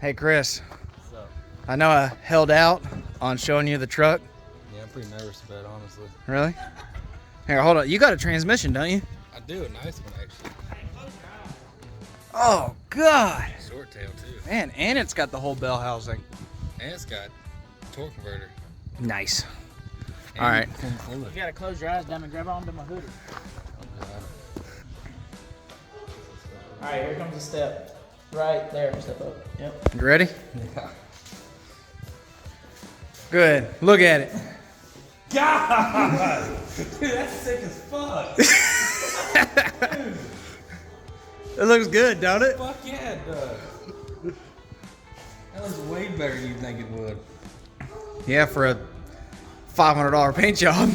Hey Chris, What's up? I know I held out on showing you the truck. Yeah, I'm pretty nervous about it, honestly. Really? Here, hold on. You got a transmission, don't you? I do, a nice one actually. Oh God! Short tail too. Man, and it's got the whole bell housing. And it's got torque converter. Nice. And All right. You gotta close your eyes down and grab onto my hoodie. Alright, here comes the step. Right there, step up. Yep. You ready? Yeah. Good. Look at it. God! Dude, that's sick as fuck. Dude, It looks good, don't it? fuck yeah, it does. That looks way better than you think it would. Yeah, for a $500 paint job.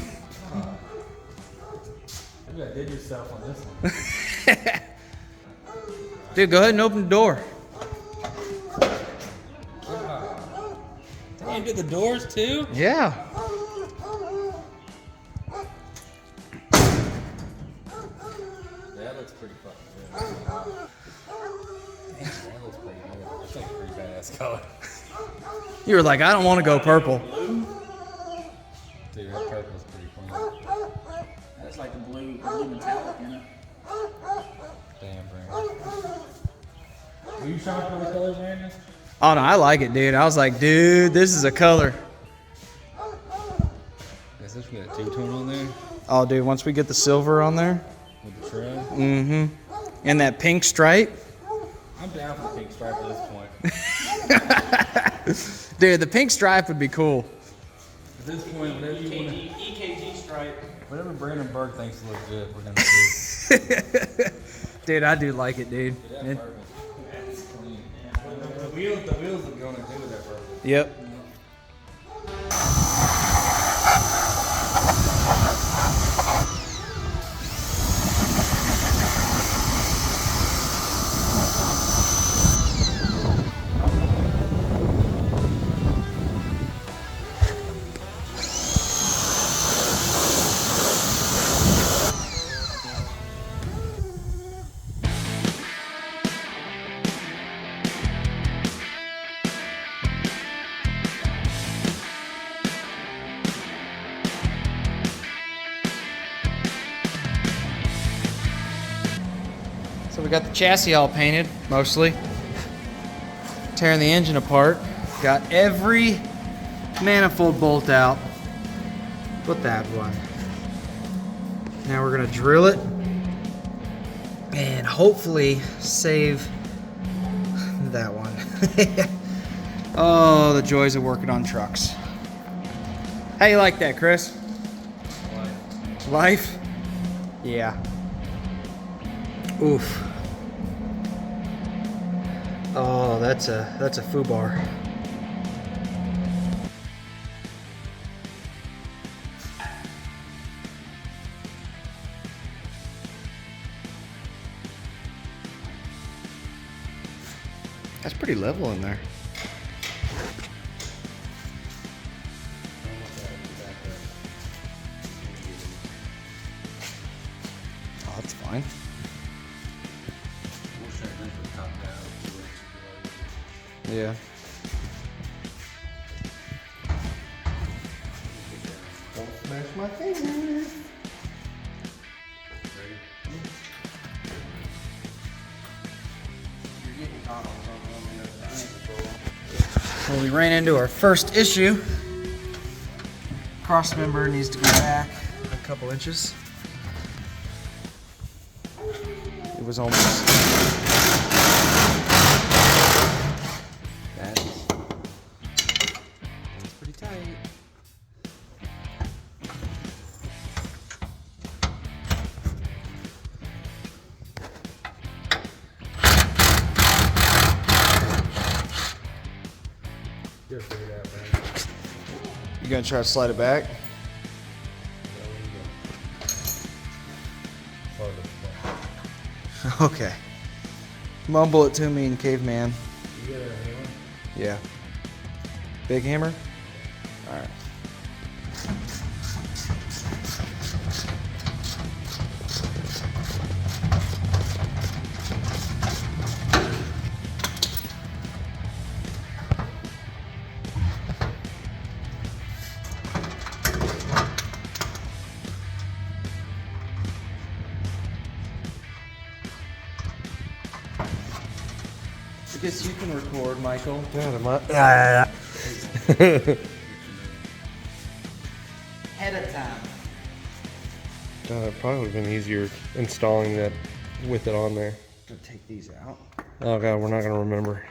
You gotta did yourself on this one. Dude, go ahead and open the door. Damn, did the doors too? Yeah. That looks pretty fucking good. That looks pretty good. That's like a pretty badass color. You were like, I don't want to go purple. Dude, that purple's pretty clean. That's like the blue metallic, you know? Damn, Brandon. Were you shopping for the colors, Brandon? Oh no, I like it, dude. I was like, dude, this is a color. Is this got a two-tone on there? Oh, dude, once we get the silver on there. With the tread? Mm-hmm. And that pink stripe. I'm down for the pink stripe at this point. Dude, the pink stripe would be cool. At this point, whatever you want to... EKG stripe. Whatever Brandon Burke thinks looks good, we're going to do. Dude, I do like it, dude. That's perfect. That's clean. The wheels are going to do that perfect. Yep. So we got the chassis all painted, mostly. Tearing the engine apart. Got every manifold bolt out but that one. Now we're gonna drill it and hopefully save that one. Oh, the joys of working on trucks. How you like that, Chris? Life? Yeah. Oof. Oh, that's a foobar. That's pretty level in there. Oh, that's fine. Yeah. Don't smash my fingers. Well, we ran into our first issue. Cross member needs to go back a couple inches. It was almost. That's pretty tight. You gonna try to slide it back? Okay. Mumble it to me in caveman. You got a hammer? Yeah. Big hammer? Alright. guess you can record, Michael. God, am I? Ahead of time. God, it probably would have been easier installing that with it on there. Gonna take these out. Oh God, we're not gonna remember.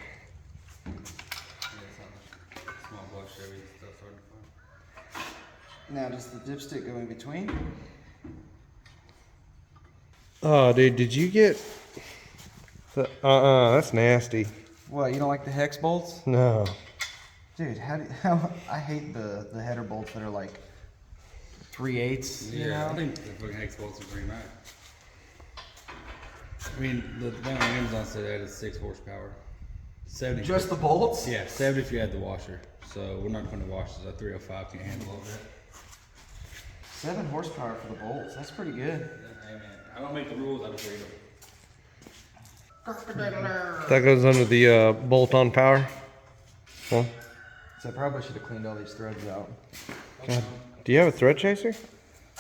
Now, does the dipstick go in between? Oh, dude, did you get the? That's nasty. What, you don't like the hex bolts? No. Dude, I hate the header bolts that are like 3/8. You know? I think the fucking hex bolts are pretty nice. I mean, the thing on Amazon said it had 6 horsepower. 70. Just the bolts? Yeah, 70 if you had the washer. So we're not going to wash this. A 305 can handle all that. 7 horsepower for the bolts. That's pretty good. Hey man, I don't make the rules. I just read them. That goes under the bolt-on power. Well, So I probably should have cleaned all these threads out. God. Do you have a thread chaser?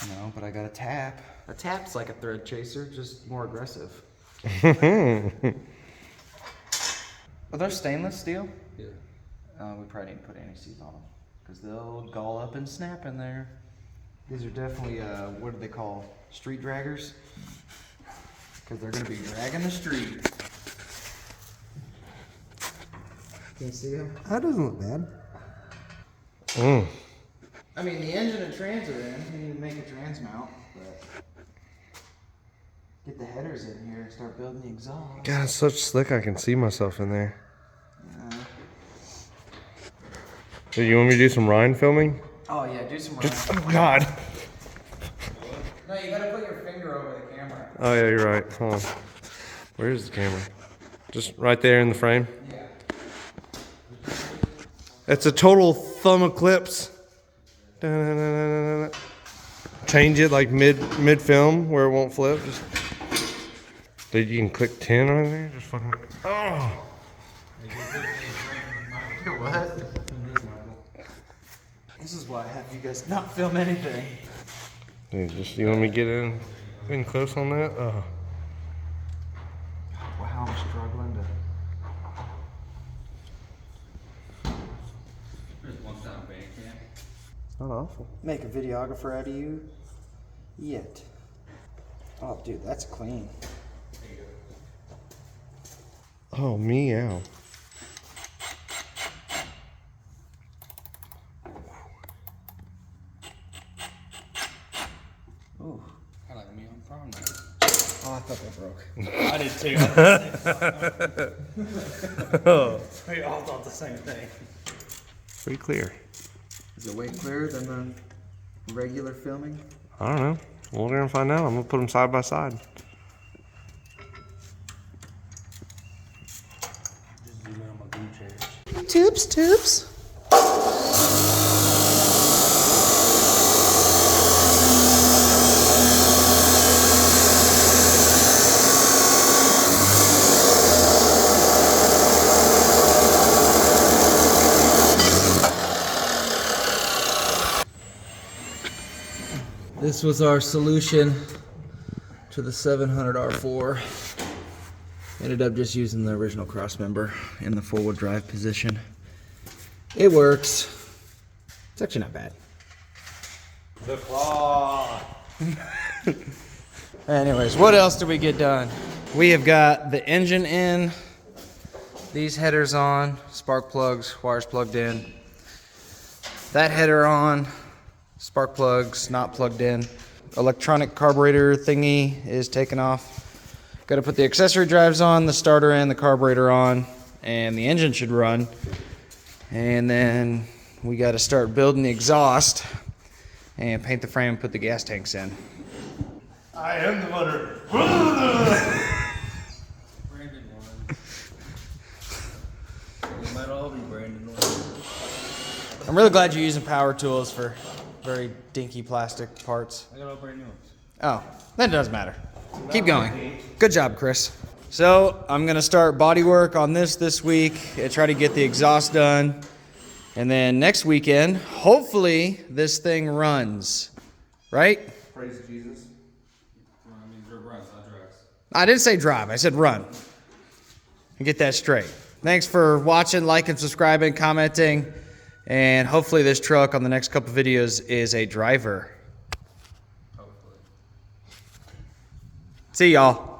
No, but I got a tap. A tap's like a thread chaser, just more aggressive. Are those stainless steel? Yeah. We probably need to put anti-seize on them because they'll gall up and snap in there. These are definitely, what do they call, street draggers? Because they're going to be dragging the street. Can you see them? That doesn't look bad. I mean, the engine and trans are in. We need to make a trans mount, but get the headers in here and start building the exhaust. God, it's such slick. I can see myself in there. Yeah. So you want me to do some Ryan filming? Oh yeah, do some running. Oh God. No, you gotta put your finger over the camera. Oh yeah, you're right. Hold on. Where is the camera? Just right there in the frame. Yeah. It's a total thumb eclipse. Da-na-na-na-na-na. Change it like mid film where it won't flip. Just, dude, you can click 10 right there. Just fucking. Oh. What? This is why I have you guys not film anything. Dude, just you want me to get in close on that? Oh. Wow, I'm struggling to. There's one time bank camp. Not awful. Make a videographer out of you yet. Oh, dude, that's clean. Oh, meow. Ooh. I like me on prom night. Oh, I thought that broke. I did too. We all thought the same thing. Pretty clear. Is it way clearer than the regular filming? I don't know. We're gonna find out. I'm gonna put them side by side. Just zoom in on my glue chairs. Tubes. This was our solution to the 700 R4. Ended up just using the original cross member in the four-wheel drive position. It works. It's actually not bad. The claw. Anyways, what else did we get done? We have got the engine in, these headers on, spark plugs, wires plugged in, that header on, spark plugs not plugged in, electronic carburetor thingy is taken off. Got to put the accessory drives on, the starter and the carburetor on, and the engine should run. And then we got to start building the exhaust and paint the frame and put the gas tanks in. I am the butter. Brandon one. It might all be Brandon one. I'm really glad you're using power tools for very dinky plastic parts. I got all brand new ones. Oh, that doesn't matter. Keep going. Good job, Chris. So I'm gonna start body work on this week and try to get the exhaust done. And then next weekend, hopefully this thing runs, right? Praise Jesus. Well, I mean, runs, not drives. I didn't say drive, I said run. And get that straight. Thanks for watching, liking, subscribing, commenting, and hopefully this truck on the next couple videos is a driver. Hopefully. See y'all.